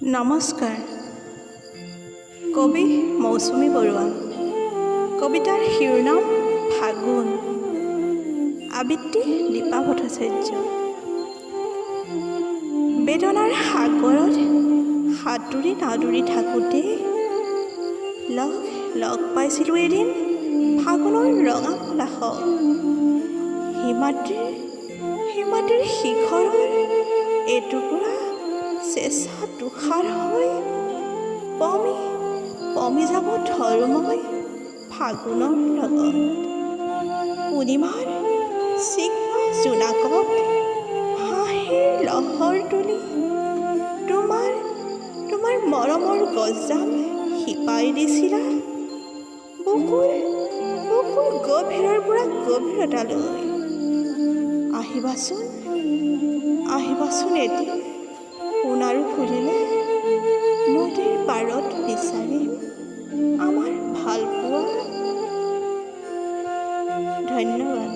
নমস্কাৰ। কবি মৌচুমী বৰুৱা। কবিতাৰ শিৰোনাম ফাগুন। আবৃত্তি দীপা ভট্টাচাৰ্য। বেদনাৰ সাগৰত সাঁতুৰি নাদুৰি থাকোঁতে লগ পাইছিলোঁ এদিন ফাগুনৰ ৰঙা পলাশক। হিমাদ্ৰীৰ শিখৰৰ এটুকুৰা চেঁচা তুষাৰ হৈ পমি যাব ধৰো মই ফাগুনৰ লগত। পূৰ্ণিমাৰ চিক্ষ জোনাকত হাঁহিৰ লহৰ তুলি তোমাৰ মৰমৰ গছজাল শিপাই দিছিলা বুকুৰ গভীৰৰ পৰা গভীৰতালৈ। আহিবাচোন এদিন সোণাৰু ফুলিলে নদীৰ পাৰত বিচাৰিম আমাৰ ভালপোৱা। ধন্যবাদ।